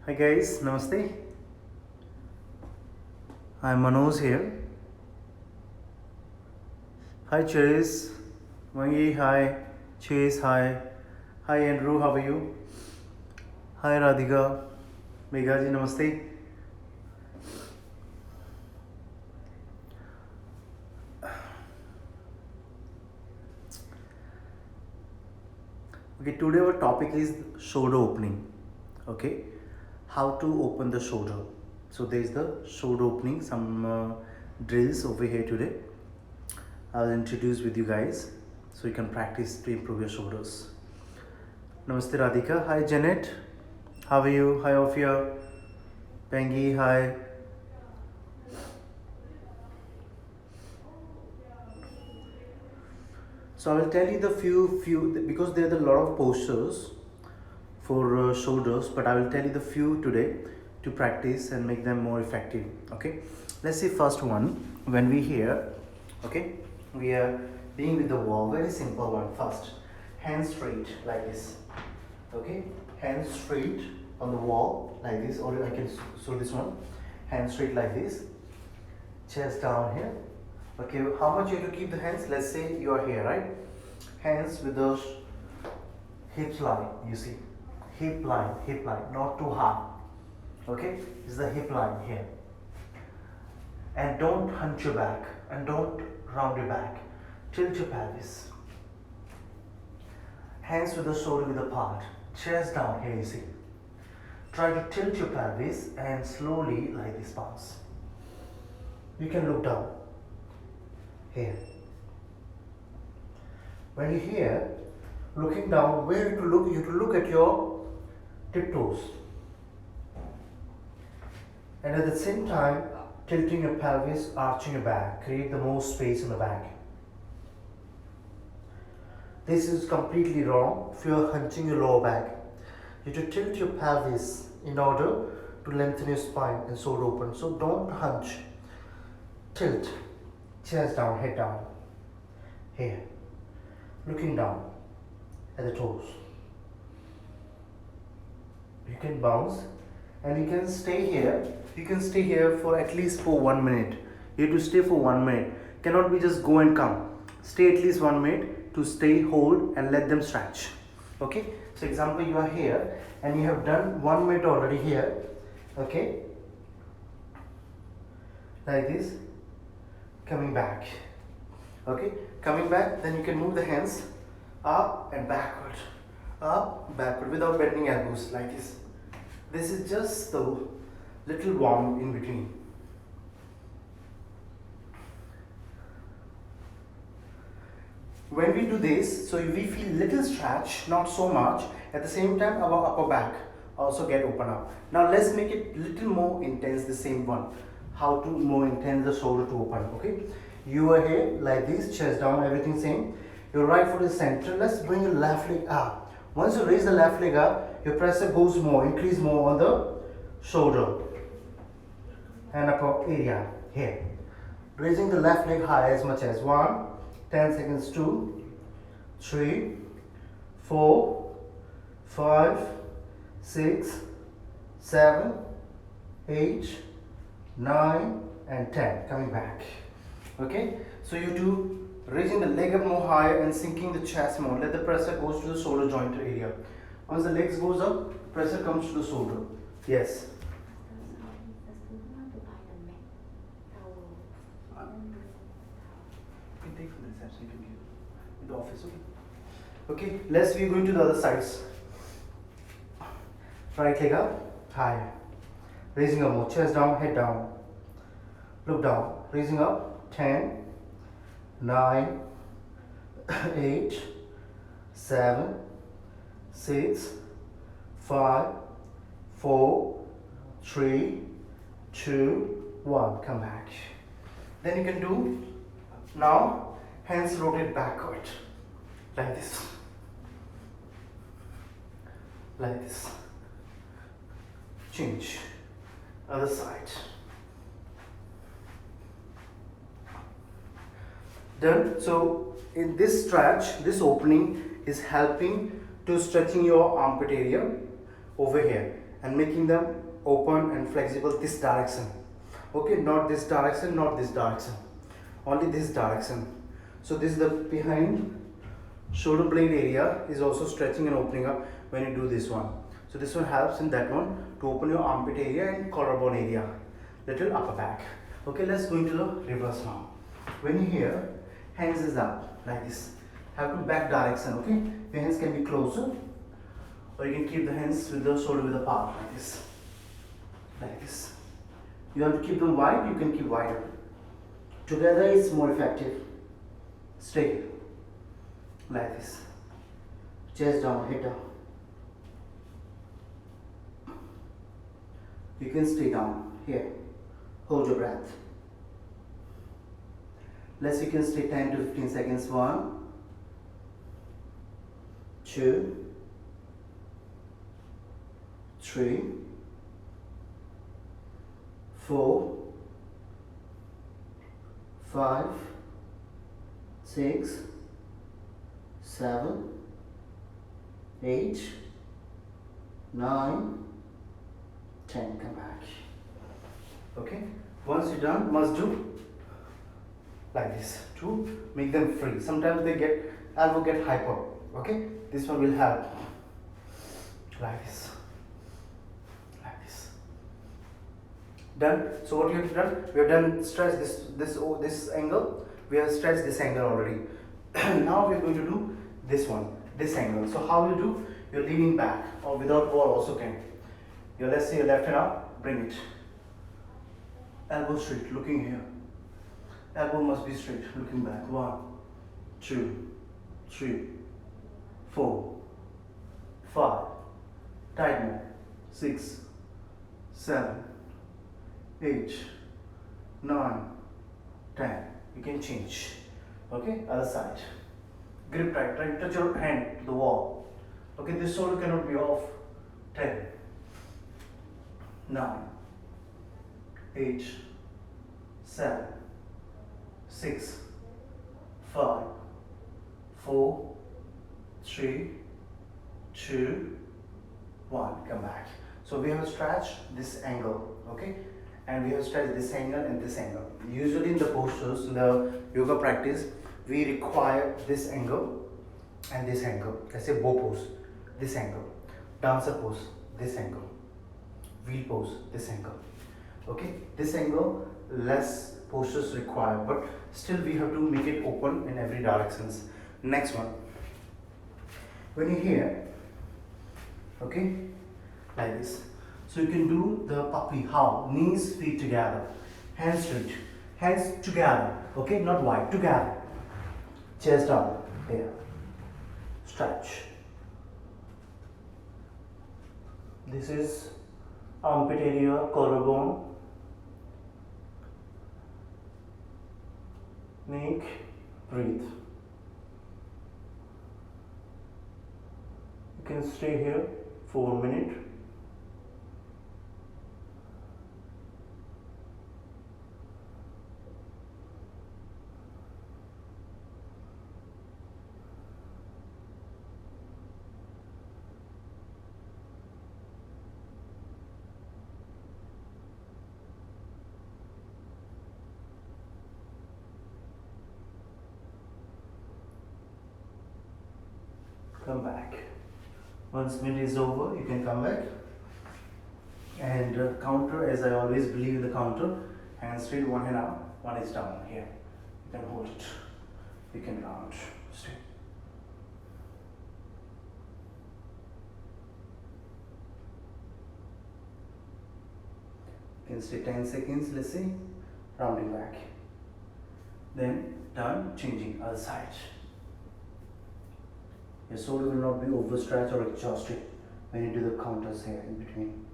Hi guys, Namaste. I'm Manoj here. Hi Chase, Mangi, hi. Chase, hi. Hi Andrew, how are you? Hi Radhika, Meghaji, Namaste. Okay, today our topic is shoulder opening. Okay, how to open the shoulder. So there's the shoulder opening, some drills over here today. I'll introduce with you guys so you can practice to improve your shoulders. Namaste Radhika. Hi Janet. How are you? Hi Ophia. Pengi. Hi. So I will tell you the few because there are a lot of postures for shoulders, but I will tell you the few today to practice and make them more effective. Okay. Let's see first one. When we hear, okay, we are being with the wall. Very simple one. First, hands straight like this. Okay, hands straight on the wall like this, or I can show this one. Hands straight like this, chest down here. Okay, how much you have to keep the hands? Let's say you are here, right? Hands with the hips line, you see, hip line, not too high. Okay, this is the hip line here. And don't hunch your back and don't round your back. Tilt your pelvis. Hands with the shoulder width apart. Chest down here, you see. Try to tilt your pelvis and slowly like this bounce. You can look down here. When you're here, looking down, where to look? You have to look at your tiptoes. And at the same time, tilting your pelvis, arching your back. Create the most space in the back. This is completely wrong if you are hunching your lower back. You have to tilt your pelvis in order to lengthen your spine and shoulder open. So don't hunch. Tilt. Chest down, head down. Here. Looking down at the toes. You can bounce and you can stay here. You can stay here for at least for 1 minute. You have to stay for 1 minute. Cannot be just go and come. Stay at least 1 minute to stay, hold and let them stretch. Okay, so example, you are here and you have done 1 minute already here. Okay, like this, coming back. Okay, coming back, then you can move the hands up and backward without bending elbows like this. This is just the little warm in between. When we do this, so we feel little stretch, not so much. At the same time, our upper back also get open up. Now let's make it little more intense, the same one. How to more intense the shoulder to open, okay? You are here like this, chest down, everything same. Your right foot is center. Let's bring your left leg up. Once you raise the left leg up, your pressure goes more, increase more on the shoulder and upper area here. Raising the left leg high as much as 1, 10 seconds, 2, 3, 4, 5, 6, 7, 8, 9 and 10. Coming back. Okay, so you do raising the leg up more higher and sinking the chest more. Let the pressure goes to the shoulder joint area. Once the legs goes up, pressure comes to the shoulder. Yes. You can take from this side, you can give in the office. Okay, let's we going to the other sides. Right leg up, higher. Raising up more, chest down, head down. Look down, raising up. 10, 9, 8, 7, 6, 5, 4, 3, 2, 1. Come back. Then you can do now hands rotate backward like this. Like this. Change. Other side. Done. So in this stretch, this opening is helping to stretching your armpit area over here, and making them open and flexible this direction. Okay, not this direction, not this direction, only this direction. So this is the behind shoulder blade area is also stretching and opening up when you do this one. So this one helps in that one to open your armpit area and collarbone area, little upper back. Okay, let's go into the reverse now. When you hear, hands is up like this. Have to back direction. Okay, your hands can be closer, or you can keep the hands with the shoulder with apart like this. Like this. You want to keep them wide, you can keep wider. Together it's more effective. Straight. Like this. Chest down, head down. You can stay down here. Hold your breath. Let's you can stay 10 to 15 seconds. 1, 2, 3, 4, 5, 6, 7, 8, 9, 10. Come back. Okay. Once you're done, must do like this to make them free. Sometimes they get elbow get hyper. Okay. This one will help. Like this. Like this. Done. So what you have done? We have done stretch this angle. We have stretched this angle already. Now we are going to do this one, this angle. So how you do? You're leaning back or without ball also can. Let's say your left hand up, bring it. Elbow straight, looking here. Elbow must be straight, looking back. 1, 2, 3, 4, 5. Tight more. 6, 7, 8, 9, 10. You can change. Okay, other side. Grip tight. Try to touch your hand to the wall. Okay, this shoulder cannot be off. 10, 9, 8, 7, 6, 5, 4, 3, 2, 1. Come back. So we have stretched this angle, okay, and we have stretched this angle and this angle. Usually in the postures, in the yoga practice, we require this angle and this angle. Let's say bow pose, this angle, dancer pose, this angle, wheel pose, this angle. Okay, this angle less postures required, but still we have to make it open in every directions. Next one, when you hear, okay, like this. So you can do the puppy. How? Knees, feet together, hands straight, hands together. Okay, not wide, together. Chest down, here. Stretch. This is armpit area, collarbone, neck, breathe. You can stay here for a minute. Come back. Once minute is over, you can come back and counter, as I always believe in the counter. Hand straight, one hand up, one is down here. You can hold it. You can count. Stay. You can stay 10 seconds, let's say, rounding back. Then turn, changing other side. Your shoulder will not be overstretched or exhausted when you do the counters here in between.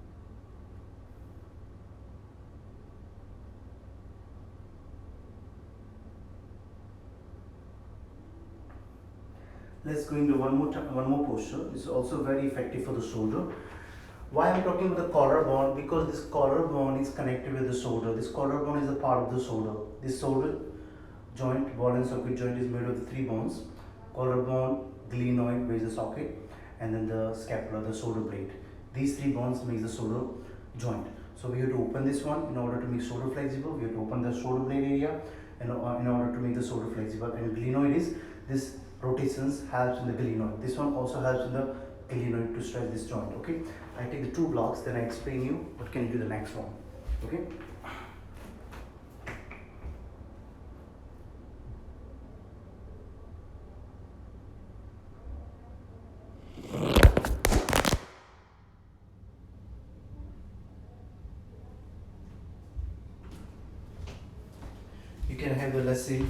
Let's go into one more posture. It's also very effective for the shoulder. Why I'm talking about the collarbone? Because this collarbone is connected with the shoulder. This collarbone is a part of the shoulder. This shoulder joint, ball and socket joint, is made of the 3 bones: collarbone, glenoid, which is the socket, and then the scapula, the shoulder blade. These three bonds make the shoulder joint. So we have to open this one in order to make shoulder flexible. We have to open the shoulder blade area in order to make the shoulder flexible. And glenoid is this rotations helps in the glenoid. This one also helps in the glenoid to stretch this joint. Okay, I take the two blocks, then I explain you what can you do the next one. Okay. You can have the let's say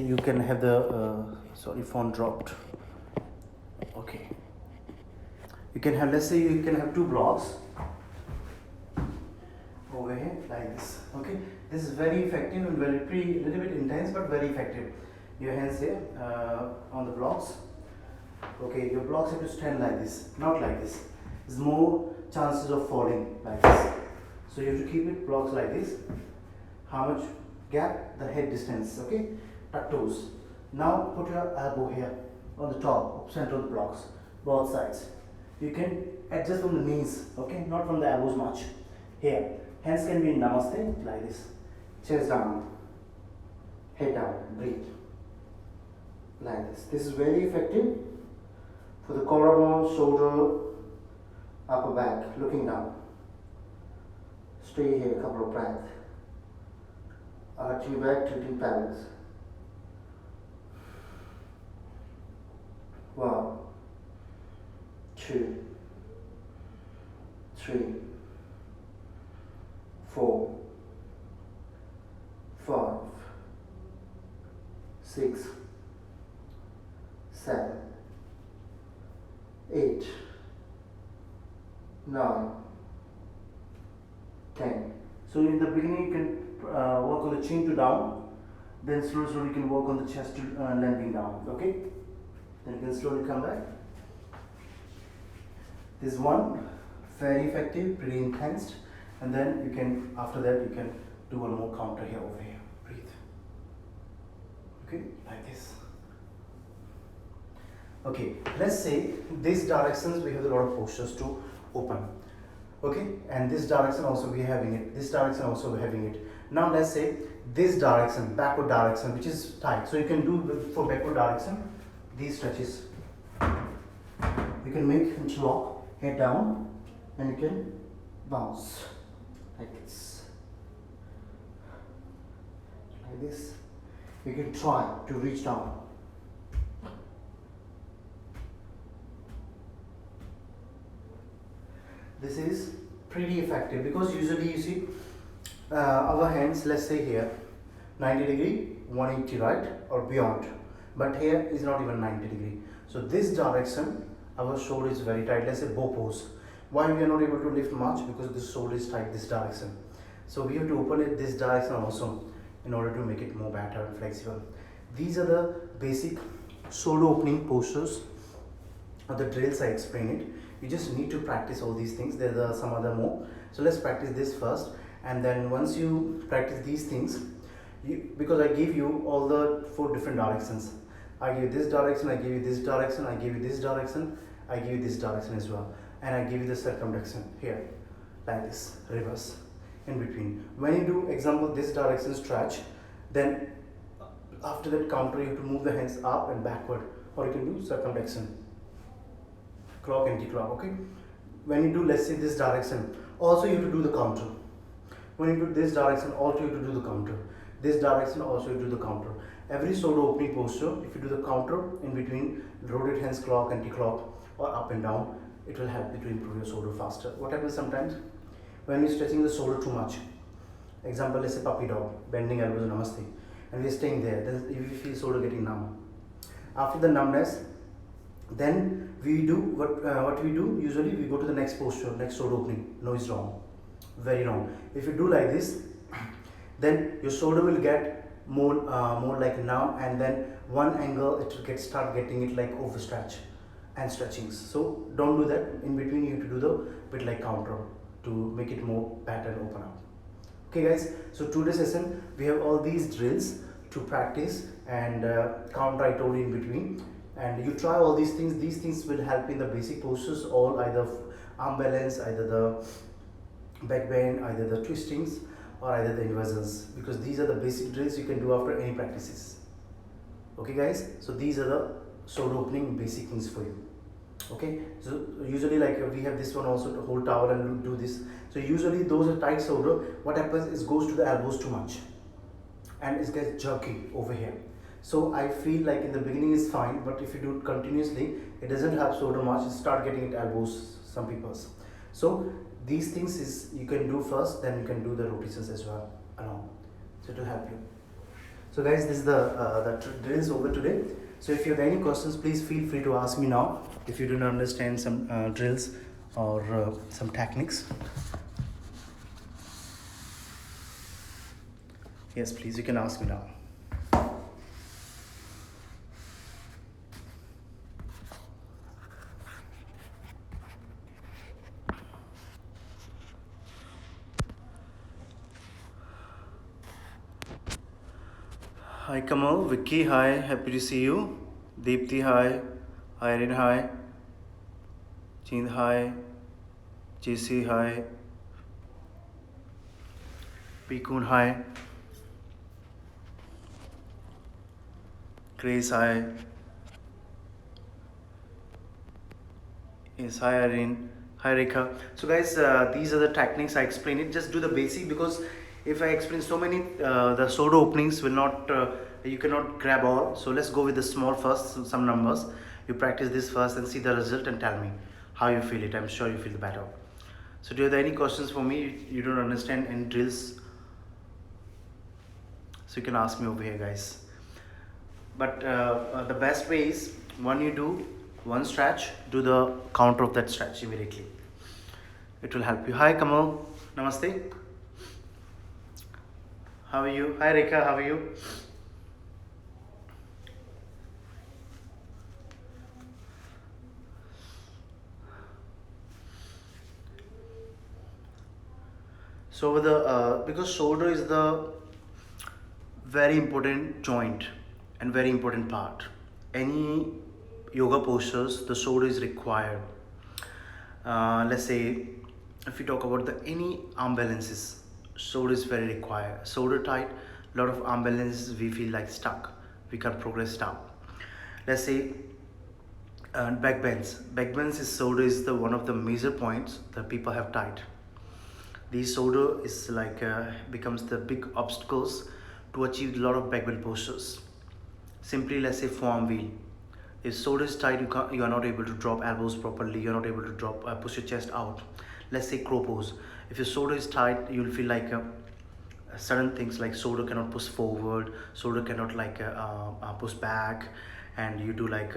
you can have the sorry, phone dropped. Okay, you can have, let's say you can have two blocks over here like this. Okay, this is very effective and very little bit intense but very effective. Your hands here on the blocks. Okay, your blocks have to stand like this, not like this. There's more chances of falling like this. So you have to keep it blocks like this. How much gap? The head distance. Okay, tuck toes. Now put your elbow here on the top, center of the blocks, both sides. You can adjust from the knees. Okay, not from the elbows much. Here, hands can be in namaste like this. Chest down, head down, breathe like this. This is very effective for the collarbone, shoulder, upper back, looking down. Stay here a couple of breaths. Arch your back, tilting pelvis. 1, 2, 3, 4, 5, 6, 7, 8, 9, 10. So in the beginning you can work on the chin to down, then slowly you can work on the chest to landing down. Okay, then you can slowly come back. This one very effective, pretty intense, and then you can, after that you can do one more counter here, over here. Breathe. Okay, like this. Okay, let's say these directions we have a lot of postures to open. Okay, and this direction also we are having it, this direction also we are having it. Now let's say this direction, backward direction, which is tight. So you can do for backward direction these stretches. You can make interlock, head down, and you can bounce like this. Like this. You can try to reach down. This is pretty effective because usually you see our hands, let's say here 90 degree, 180, right, or beyond, but here is not even 90 degree. So this direction our shoulder is very tight. Let's say bow pose. Why we are not able to lift much? Because this shoulder is tight this direction. So we have to open it this direction also in order to make it more better and flexible. These are the basic shoulder opening postures or the drills. I explain it. You just need to practice all these things. There are some other more. So let's practice this first, and then once you practice these things, because I give you all the 4 different directions. I give you this direction, I give you this direction, I give you this direction, I give you this direction as well, and I give you the circumflexion here, like this, reverse, in between. When you do example this direction stretch, then after that counter you have to move the hands up and backward, or you can do circumflexion, clock, anti-clock. Okay, when you do, let's say this direction, also you have to do the counter. When you do this direction, also you have to do the counter. This direction, also you do the counter. Every shoulder opening posture, if you do the counter in between, rotate hands, clock, anti-clock, or up and down, it will help you to improve your shoulder faster. What happens sometimes when we're stretching the shoulder too much? Example, let's say puppy dog, bending elbows, namaste, and we're staying there. Then you feel shoulder getting numb. After the numbness, then we do what we do usually. We go to the next posture, next shoulder opening. No, it's wrong, very wrong. If you do like this, then your shoulder will get more like numb, and then one angle it will start getting it like overstretch and stretchings. So don't do that. In between you have to do the bit like counter to make it more better and open up. Okay guys, so today's session we have all these drills to practice, and counter I told you in between, And you try all these things will help in the basic postures, all either arm balance, either the back bend, either the twistings, or either the inversions, because these are the basic drills you can do after any practices. Okay guys, so these are the shoulder opening basic things for you. Okay, so usually like we have this one also to hold towel and do this. So usually those are tight shoulder, what happens is goes to the elbows too much and it gets jerky over here. So I feel like in the beginning is fine, but if you do it continuously, it doesn't help shoulder much. You start getting it elbows, some people's. So these things is you can do first, then you can do the rotations as well along. So to help you. So guys, this is the drills over today. So if you have any questions, please feel free to ask me now. If you do not understand some drills or some techniques. Yes, please, you can ask me now. Hi Kamal, Vicky, hi, happy to see you. Deepthi, hi, Irene, hi, Jind, hi, JC, hi, Pikun, hi, Grace, hi, yes, hi Irene, hi Rekha. So guys, these are the techniques I explained it. Just do the basic, because if I explain so many, the shoulder openings will not, you cannot grab all. So let's go with the small first, some numbers. You practice this first and see the result and tell me how you feel it. I'm sure you feel better. So do you have any questions for me? You don't understand any drills? So you can ask me over here guys. But the best way is when you do one stretch, do the counter of that stretch immediately. It will help you. Hi Kamal, namaste. How are you? Hi Rekha, how are you? So the because shoulder is the very important joint and very important part. Any yoga postures, the shoulder is required. Let's say if we talk about the any arm balances, shoulder is very required. Shoulder tight, lot of arm balances we feel like stuck. We can't progress down. Let's say back bends. Back bends is shoulder is the one of the major points that people have tight. These shoulder is like becomes the big obstacles to achieve a lot of back bend postures. Simply let's say forearm wheel. If shoulder is tight, you are not able to drop elbows properly. You are not able to drop push your chest out. Let's say crow pose. If your shoulder is tight, you will feel like certain things like shoulder cannot push forward, shoulder cannot like push back, and you do like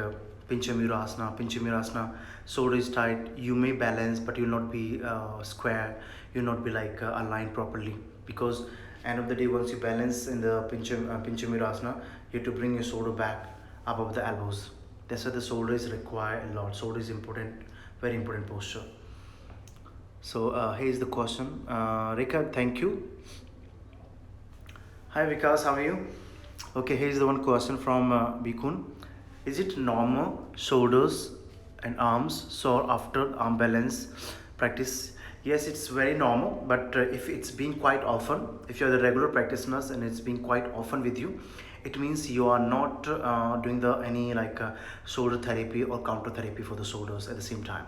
Pinchamirasana. Pinchamirasana, shoulder is tight. You may balance, but you will not be square. You will not be like aligned properly, because end of the day, once you balance in the Pinchamirasana, you have to bring your shoulder back above the elbows. That's why the shoulder is required a lot. Shoulder is important, very important posture. So here's the question. Rekha, thank you. Hi Vikas, how are you? Okay, here's the one question from Bikun. Is it normal shoulders and arms sore after arm balance practice? Yes, it's very normal, but if it's been quite often, if you're the regular practitioners and it's been quite often with you, it means you are not doing the any like shoulder therapy or counter therapy for the shoulders at the same time.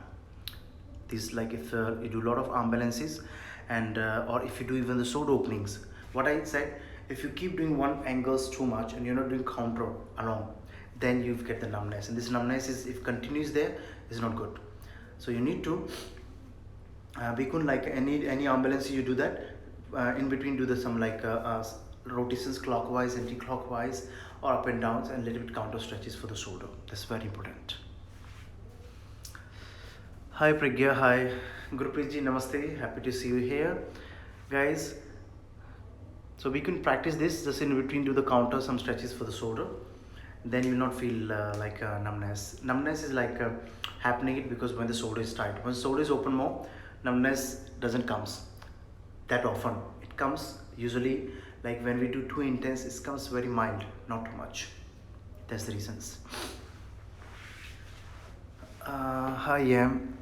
This like if you do a lot of arm balances and or if you do even the shoulder openings. What I said, if you keep doing one angles too much and you're not doing counter along, then you get the numbness, and this numbness is if continues there is not good. So you need to Bikun, like any arm balance you do that in between do the some like rotations clockwise, anti-clockwise, or up and downs, and little bit counter stretches for the shoulder. That's very important. Hi Pragya, hi Gurpreet ji, namaste, happy to see you here guys. So we can practice this just in between, do the counter, some stretches for the shoulder. Then you will not feel like numbness. Numbness is like happening it because when the shoulder is tight. When the shoulder is open more, numbness doesn't comes that often. It comes usually like when we do too intense, it comes very mild, not too much. That's the reasons. Hi, Em.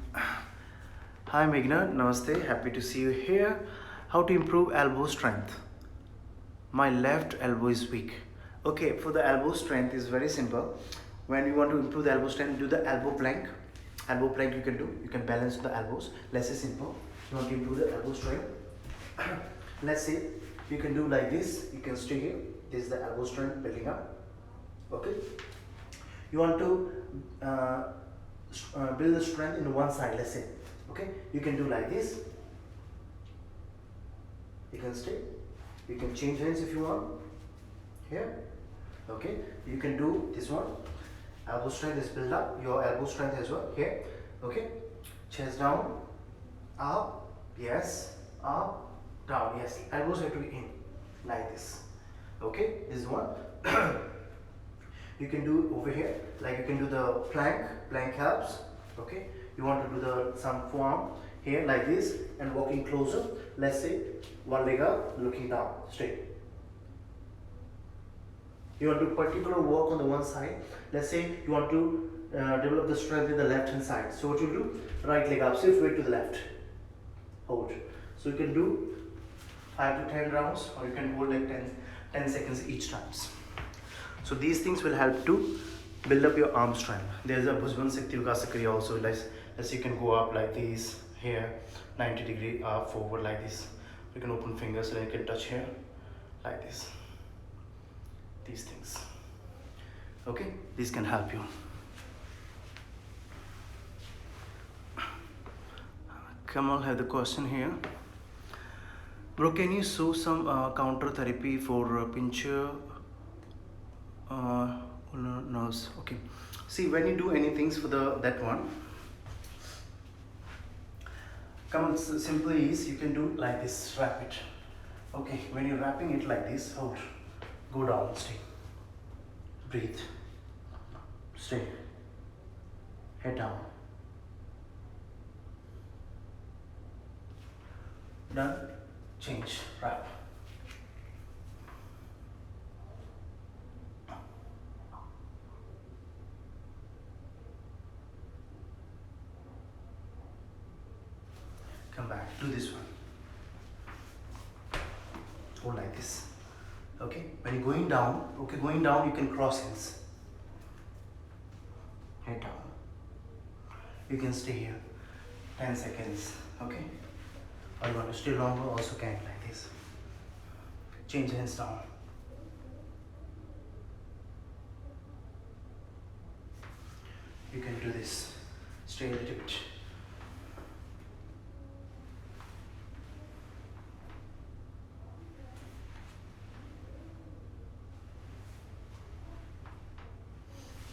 Hi, Meghna. Namaste. Happy to see you here. How to improve elbow strength? My left elbow is weak. Okay, for the elbow strength is very simple. When you want to improve the elbow strength, do the elbow plank. Elbow plank you can do. You can balance the elbows. Let's say simple. You want to improve the elbow strength. Let's say you can do like this. You can stay here. This is the elbow strength building up. Okay. You want to build the strength in one side. Let's say. Okay. You can do like this. You can stay. You can change hands if you want. Here. Okay. You can do this one. Elbow strength is built up. Your elbow strength as well. Here. Okay. Chest down. Up. Yes. Up. Down. Yes. Elbows have to be in. Like this. Okay. This is one. You can do over here. Like you can do the plank. Plank helps. Okay. You want to do the some form here like this and walking closer. Let's say one leg up, looking down, straight. You want to particular work on the one side. Let's say you want to develop the strength in the left hand side. So what you do? Right leg up, shift weight to the left. Hold. So you can do 5 to 10 rounds, or you can hold like 10 seconds each times. So these things will help to build up your arm strength. There's a Bhujban Shakti Vikasa Kriya also. Let's you can go up like this, here, 90-degree up, forward like this. You can open fingers and you can touch here, like this. These things. Okay, these can help you. Kamal have the question here. Bro, can you show some counter therapy for pincher nerves? Okay. See, when you do anything for that one, come simply is you can do like this, wrap it. Okay, when you're wrapping it like this, hold, go down, stay, breathe, stay, head down, done, change, wrap. Come back, do this one. Hold like this. Okay, when you're going down, you can cross hands. Head down. You can stay here 10 seconds. Okay, or you want to stay longer, also can like this. Change hands down. You can do this. Stay a little bit.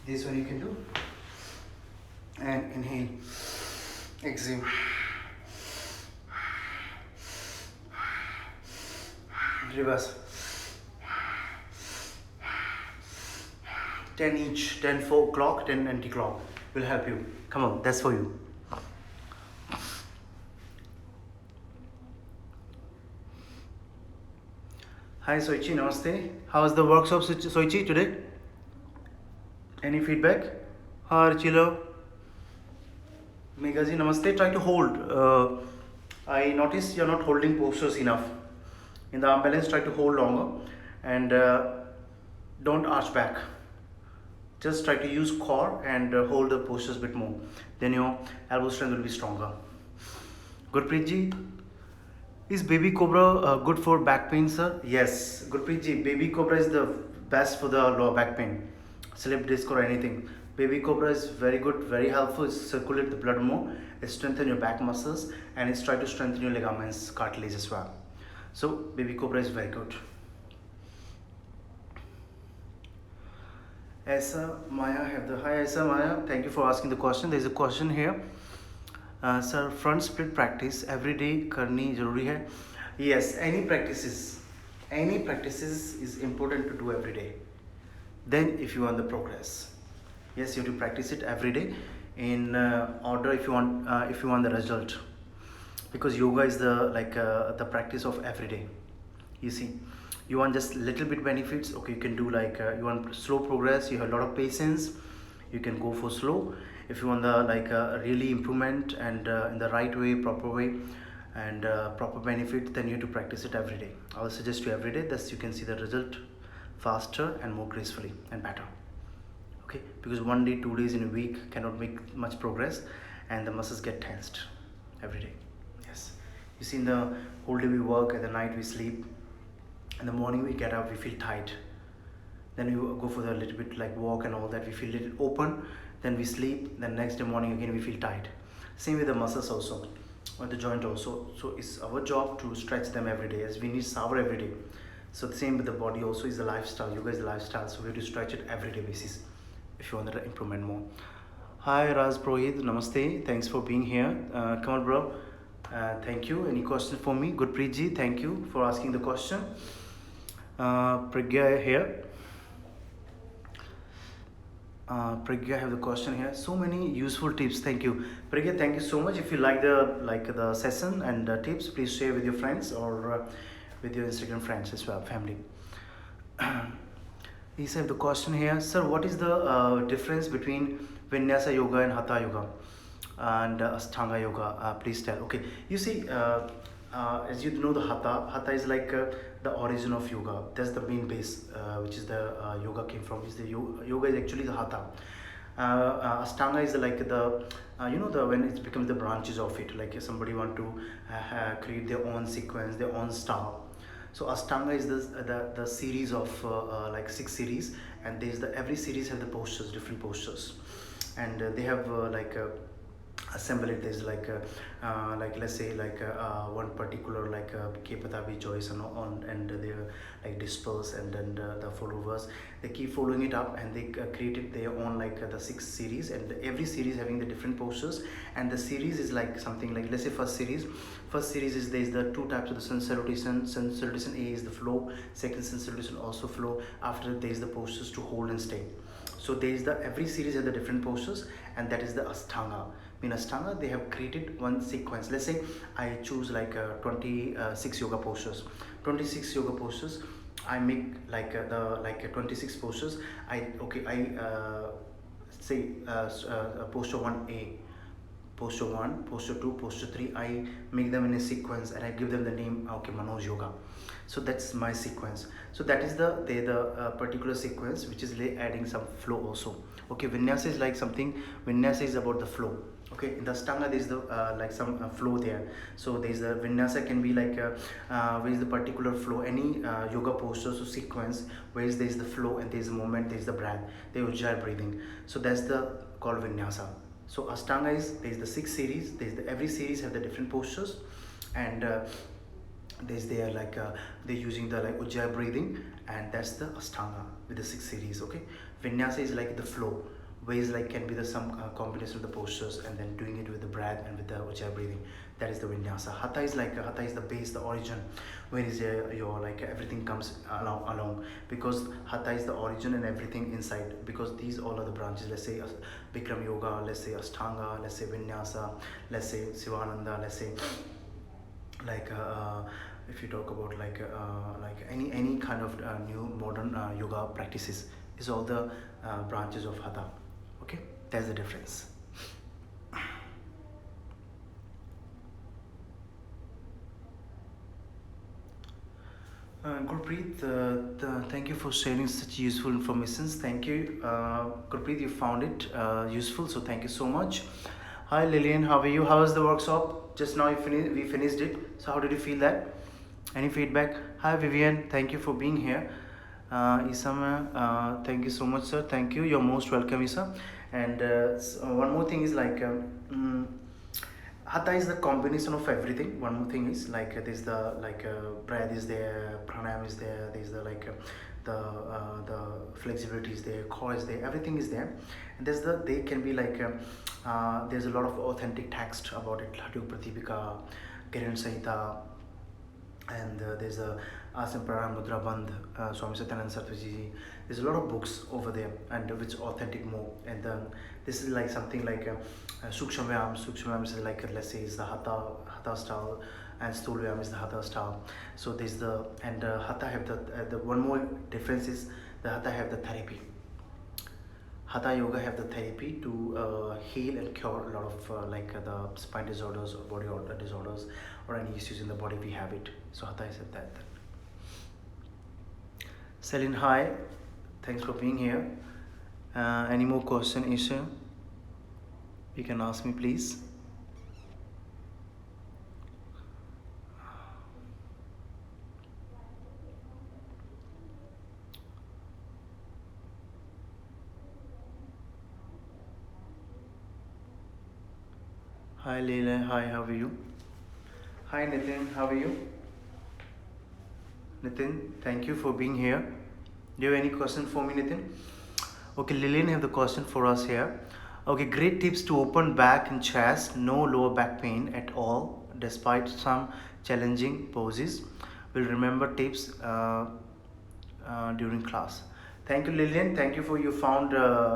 This one you can do, and inhale, exhale, reverse. 10 each, 10 4 clock, 10 anti-clock will help you. Come on, that's for you. Hi Soichi, namaste. How was the workshop, Soichi, today? Any feedback? Chilo. Megaji, namaste. Try to hold. I noticed you're not holding postures enough. In the arm balance, try to hold longer and don't arch back. Just try to use core and hold the postures a bit more. Then your elbow strength will be stronger. Gurpreet ji, is baby cobra good for back pain, sir? Yes, Gurpreet ji, baby cobra is the best for the lower back pain. Slip disc or anything. Baby cobra is very good, very helpful. It circulates the blood more, it strengthens your back muscles, and it's try to strengthen your ligaments, cartilage as well. So baby cobra is very good. Aisa Maya have the hi Aisa Maya, thank you for asking the question. There is a question here. Sir, front split practice every day karni zaruri hai? Yes, any practices is important to do every day. Then if you want the progress, yes, you have to practice it every day in order if you want the result, because yoga is the practice of every day. You see, you want just little bit benefits, okay, you can do you want slow progress, you have a lot of patience, You can go for slow. If you want the really improvement and in the right way, proper way, and proper benefit, then you have to practice it every day. I will suggest you every day. Thus you can see the result faster and more gracefully and better. Okay, because 1 day 2 days in a week cannot make much progress, and the muscles get tensed every day. Yes, you see, in the whole day we work, at the night we sleep, in the morning we get up, we feel tight, then we go for a little bit like walk and all that, we feel little open, then we sleep, then next day morning again we feel tight. Same with the muscles also, or the joint also. So it's our job to stretch them every day, as we need shower every day. So the same with the body also, is the lifestyle. Yoga is the lifestyle, so we have to stretch it every day basis if you want to implement more. Hi Raz Prohit, namaste. Thanks for being here. Come on, bro. Thank you. Any question for me? Gurpreet ji, thank you for asking the question. Pragya here. Pragya, I have the question here. So many useful tips. Thank you, Pragya. Thank you so much. If you like the session and tips, please share with your friends or with your Instagram friends as well, family. He said the question here, sir. What is the difference between Vinyasa yoga and Hatha yoga and Ashtanga yoga? Please tell. Okay, you see, as you know, the Hatha is like the origin of yoga. That's the main base, which is the yoga came from. Is the yoga is actually the Hatha. Ashtanga is like the the when it becomes the branches of it. Like if somebody want to create their own sequence, their own style. So Ashtanga is the series of like 6 series, and there's the every series have the postures, different postures, and they have assemble it. There's like let's say one particular Kepatabi choice and on, and they like disperse, and then the followers, they keep following it up, and they created their own the 6 series, and every series having the different postures. And the series is like something like, let's say first series is, there's the two types of the sun salutation. Sun salutation A is the flow, second sun salutation also flow. After there's the postures to hold and stay. So there is the every series has the different postures, and that is the Ashtanga. In Ashtanga, they have created one sequence. Let's say I choose 26 yoga postures. 26 yoga postures. I make the 26 postures. I say posture 1A, posture 1, posture 2, posture 3. I make them in a sequence, and I give them the name, okay, Manoj Yoga. So that's my sequence. So that is the particular sequence, which is adding some flow also. Okay, Vinyasa is like something. Vinyasa is about the flow. Okay, in the Ashtanga there is the some flow there. So there is the Vinyasa can be where is the particular flow. Any yoga postures or sequence where there is the flow, and there is a movement, there is the breath, the Ujjayi breathing. So that's the called Vinyasa. So Ashtanga is, there is the 6 series. There is every series have the different postures, and there's there they're using the Ujjayi breathing, and that's the Ashtanga with the 6 series. Okay, Vinyasa is like the flow, ways can be the some combination of the postures, and then doing it with the breath and with the Ujjayi breathing. That is the Vinyasa. Hatha is Hatha is the base, the origin, where is your everything comes along, because Hatha is the origin and everything inside, because these all are the branches. Let's say Bikram Yoga, let's say Ashtanga, let's say Vinyasa, let's say Sivananda, let's say if you talk about any kind of new modern yoga practices, is all the branches of Hatha. Okay, that's the difference. Gurpreet, thank you for sharing such useful informations. Thank you, Gurpreet. You found it useful, so thank you so much. Hi Lillian, how are you? How was the workshop? Just now we finished it. So how did you feel that? Any feedback? Hi Vivian, thank you for being here. Isam, thank you so much, sir. Thank you. You're most welcome, Isa. And one more thing is Hatha is the combination of everything. One more thing is there's the breath is there, pranayam is there. There's the flexibility is there, core is there. Everything is there. And they can be there's a lot of authentic text about it. Latu Pratipika, Kiran Sahita, and there's a Asam Pranayam Mudra Bandh, Swami Satyananda Saraswati. There's a lot of books over there, and which authentic more. And then this is something Sukshma Vyam. Sukshma Vyam is let's say is the Hatha style, and Sthul Vyam is the Hatha style. So there's the Hatha have the one more difference is the Hatha have the therapy. Hatha yoga have the therapy to heal and cure a lot of the spine disorders or body order disorders or any issues in the body we have it. So Hatha is at that. Celine, hi. Thanks for being here. Any more question, Isha? You can ask me, please. Hi, Leila. Hi, how are you? Hi, Nitin. How are you? Nitin, thank you for being here. Do you have any question for me, Nitin? Okay, Lillian have the question for us here. Okay, great tips to open back and chest, no lower back pain at all, despite some challenging poses. We'll remember tips during class. Thank you, Lillian. Thank you for you found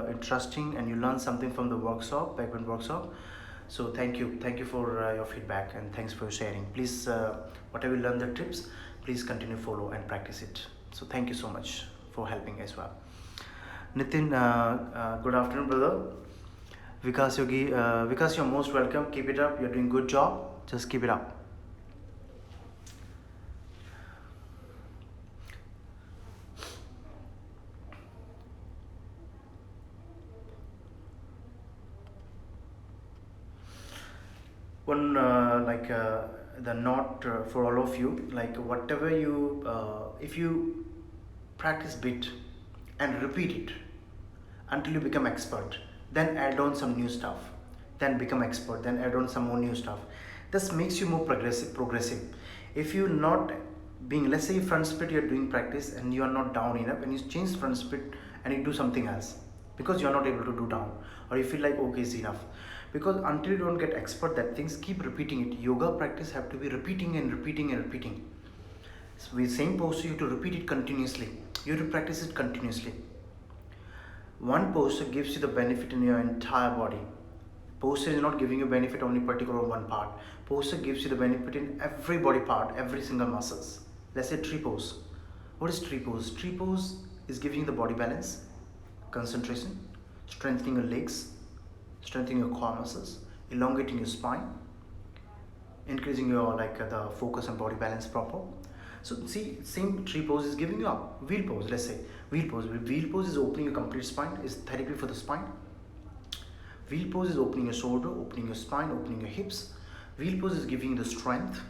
interesting and you learned something from the workshop, backbone workshop. So thank you for your feedback and thanks for sharing. Please, whatever you learn the tips, please continue follow and practice it. So thank you so much for helping as well. Nitin, good afternoon, brother. Vikas Yogi, Vikas, you're most welcome. Keep it up. You're doing good job. Just keep it up. One the note for all of you, like whatever you, if you practice bit and repeat it until you become expert, then add on some new stuff, then become expert, then add on some more new stuff. This makes you more progressive. If you not being, let's say front split you're doing practice and you are not down enough and you change front split and you do something else because you're not able to do down, or you feel like okay is enough, because until you don't get expert that things, keep repeating it. Yoga practice have to be repeating and repeating and repeating. So with same posture you have to repeat it continuously, you have to practice it continuously. One posture gives you the benefit in your entire body. Posture is not giving you benefit only particular one part. Posture gives you the benefit in every body part, every single muscles. Let's say tree pose. What is tree pose? Tree pose is giving you the body balance, concentration, strengthening your legs, strengthening your core muscles, elongating your spine, increasing your the focus and body balance proper. So see, same tree pose is giving you up. Wheel pose, let's say wheel pose. Wheel pose is opening your complete spine, is therapy for the spine. Wheel pose is opening your shoulder, opening your spine, opening your hips. Wheel pose is giving you the strength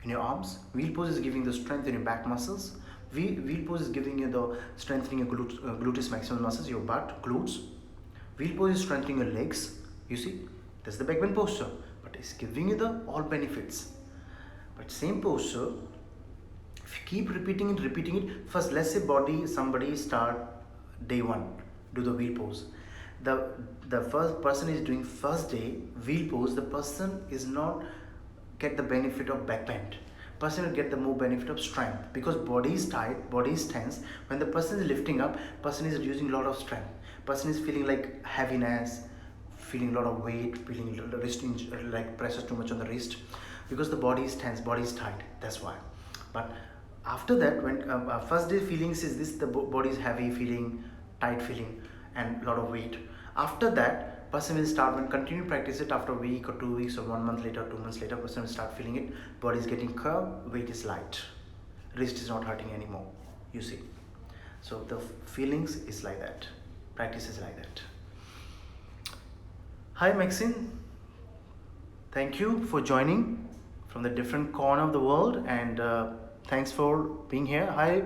in your arms. Wheel pose is giving the strength in your back muscles. Wheel pose is giving you the strengthening your gluteus maximus muscles, your butt, glutes. Wheel pose is strengthening your legs. You see, that's the back bend posture, but it's giving you the all benefits. But same posture, if you keep repeating it, first let's say somebody start day one, do the wheel pose. The first person is doing first day wheel pose, the person is not get the benefit of back bend. Person will get the more benefit of strength because body is tight, body is tense. When the person is lifting up, person is using a lot of strength. Person is feeling like heaviness, feeling a lot of weight, feeling wrist like pressure too much on the wrist because the body is tense, body is tight. That's why. But after that, when first day feelings is this, the body is heavy feeling, tight feeling, and a lot of weight. After that, person will start when continue practice it after a week or 2 weeks or 1 month later, 2 months later, person will start feeling it. Body is getting curved, weight is light, wrist is not hurting anymore. You see. So the feelings is like that. Practice is like that. Hi Maxine, thank you for joining from the different corner of the world and thanks for being here. Hi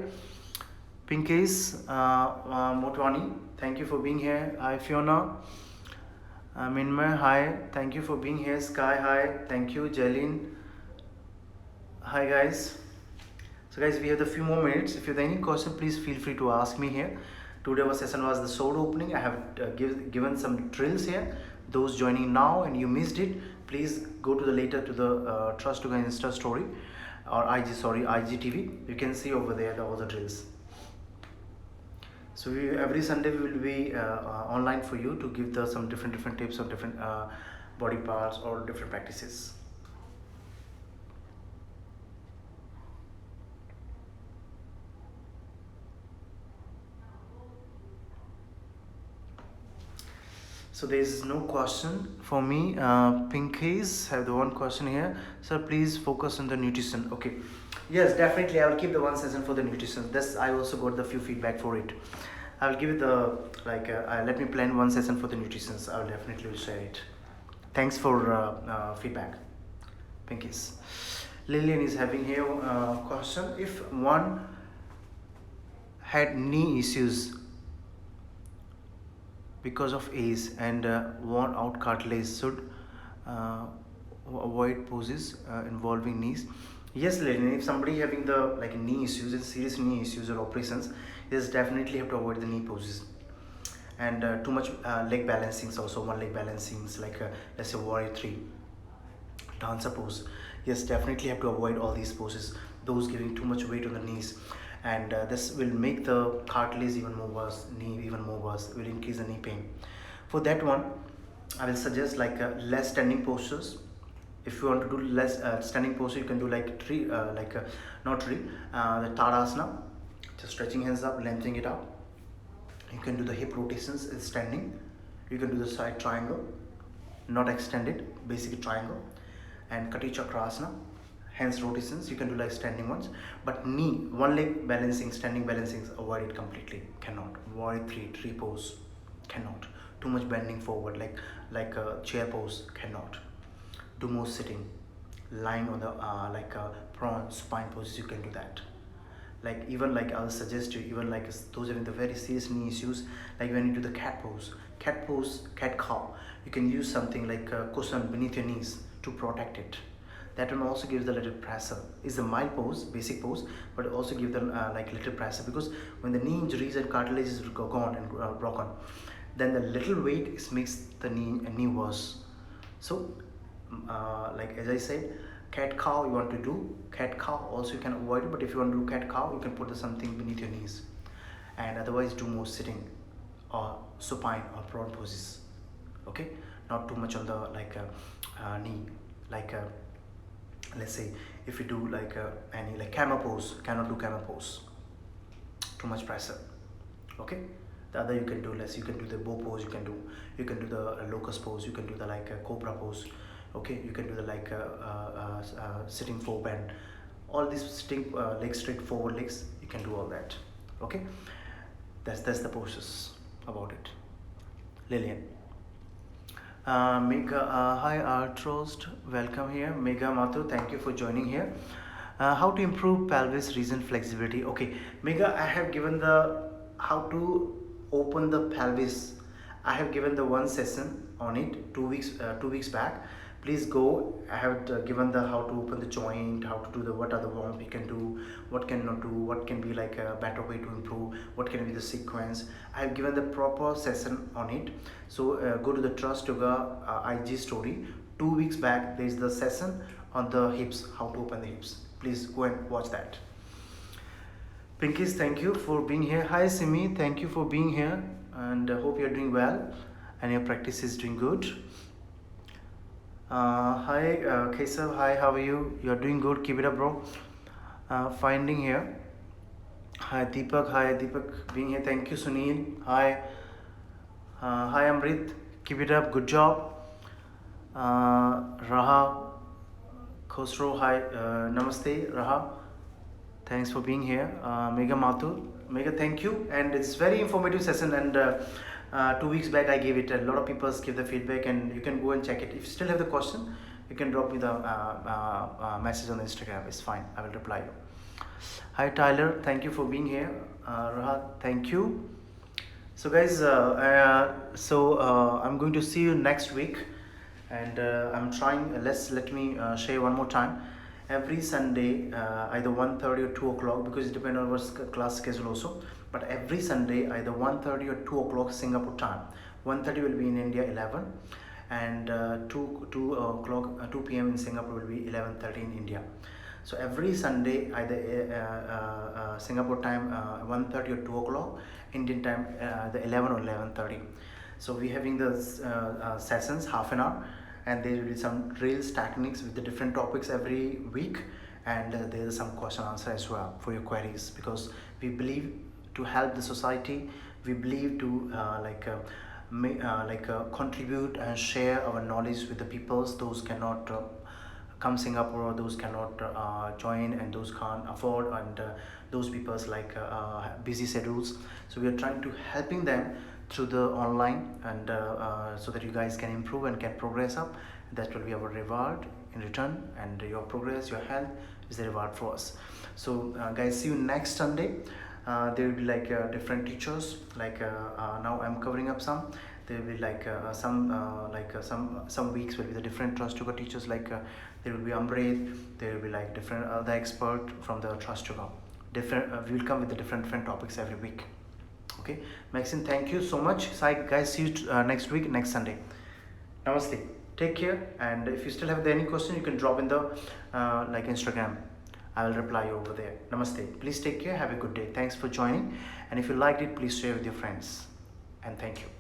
Pinkies Motwani, thank you for being here. Hi Fiona, Minmay, hi, thank you for being here. Sky, hi, thank you. Jelin, hi guys. So guys, we have a few more minutes. If you have any question, please feel free to ask me here. Today our session was the sword opening. I have given some drills here. Those joining now and you missed it, please go to the later to the Trust Yoga Insta story or IGTV. You can see over there all the drills. So every Sunday we will be online for you to give some different tips on different body parts or different practices. So there is no question for me. Pinkies have the one question here. Sir, please focus on the nutrition. Okay. Yes, definitely. I will keep the one session for the nutrition. This I also got the few feedback for it. I will give it the like. Let me plan one session for the nutrition. I will definitely will share it. Thanks for feedback, Pinkies. Lillian is having here question. If one had knee issues because of age and worn out cartilage should uh, avoid poses involving knees. Yes, Lenny, if somebody having the like knee issues and serious knee issues or operations, yes, definitely have to avoid the knee poses. And too much leg balancings also, one leg balancings like let's say warrior 3 dancer pose. Yes, definitely have to avoid all these poses, those giving too much weight on the knees. And this will make the cartilage even more worse, knee even more worse, will increase the knee pain. For that one, I will suggest like less standing postures. If you want to do less standing posture, you can do like tree, not tree, the Tadasana, just stretching hands up, lengthening it up. You can do the hip rotations in standing. You can do the side triangle, not extended, basic triangle, and Kati Chakrasana, hands rotations. You can do like standing ones, but knee, one leg balancing, standing balancing, avoid it completely. Cannot. Avoid tree pose. Cannot. Too much bending forward, like a chair pose. Cannot. Do more sitting, lying on the like a prawn spine poses. You can do that. Like even like I'll suggest you, even like those having the very serious knee issues, like when you do the cat pose, cat cow, you can use something like a cushion beneath your knees to protect it. That one also gives the little pressure. It's a mild pose, basic pose, but also give them like little pressure, because when the knee injuries and cartilage is gone and broken, then the little weight makes the knee worse. So like as I said, cat cow you want to do, cat cow also you can avoid it, but if you want to do cat cow, you can put something beneath your knees, and otherwise do more sitting or supine or prawn poses. Okay, not too much on the like knee, like let's say if you do like any like camel pose, cannot do camel pose, too much pressure. Okay, the other you can do less. You can do the bow pose, you can do the locust pose, you can do the like cobra pose. Okay, you can do the like sitting four bend, all these sitting legs straight forward legs, you can do all that. Okay, that's the poses about it. Lillian, Mega, hi Artrost, welcome here. Mega Mathu, thank you for joining here. How to improve pelvis region flexibility? Okay, Mega, I have given the how to open the pelvis. I have given the one session on it 2 weeks back. Please go. I have given the how to open the joint, how to do the what are the warm we can do, what cannot do, what can be like a better way to improve, what can be the sequence. I have given the proper session on it. So go to the Trust Yoga IG story. 2 weeks back there is the session on the hips, how to open the hips. Please go and watch that. Pinkies, thank you for being here. Hi Simi, thank you for being here, and hope you're doing well and your practice is doing good. Hi Kesav, hi, how are you? You're doing good, keep it up bro. Finding here. Hi Deepak being here. Thank you Sunil. Hi Amrit, keep it up, good job. Raha Khosro, hi, namaste Raha, thanks for being here. Mega Mathur, Mega, thank you, and it's very informative session, and 2 weeks back I gave it. A lot of people give the feedback, and you can go and check it. If you still have the question, you can drop me the message on the Instagram. It's fine, I will reply you. Hi Tyler, thank you for being here. Rahat, thank you. So guys, I'm going to see you next week, and I'm trying. Let me share one more time. Every Sunday, either 1:30 or 2 o'clock, because it depends on our class schedule also. But every Sunday, either 1:30 or 2 o'clock Singapore time. 1:30 will be in India 11, and 2 o'clock 2 p.m. in Singapore will be 11:30 in India. So every Sunday, either Singapore time 1:30 or 2 o'clock, Indian time the 11 or 11:30. So we're having the sessions half an hour, and there will be some drills, techniques with the different topics every week, and there is some question answer as well for your queries, because we believe to help the society. We believe to contribute and share our knowledge with the peoples those cannot come Singapore, those cannot join, and those can't afford, and those people's busy schedules. So we are trying to helping them through the online, and so that you guys can improve and can progress up. That will be our reward in return, and your progress, your health is the reward for us. So guys, see you next Sunday. There will be different teachers, now I'm covering up some. There will be some weeks will be the different Trust Yoga teachers, there will be Amrit, there will be different other expert from the Trust Yoga. Different we will come with the different topics every week. Okay, Maxine, thank you so much. Sai, guys, see you next week, next Sunday. Namaste. Take care, and if you still have any question, you can drop in the Instagram. I will reply you over there. Namaste. Please take care. Have a good day. Thanks for joining. And if you liked it, please share with your friends. And thank you.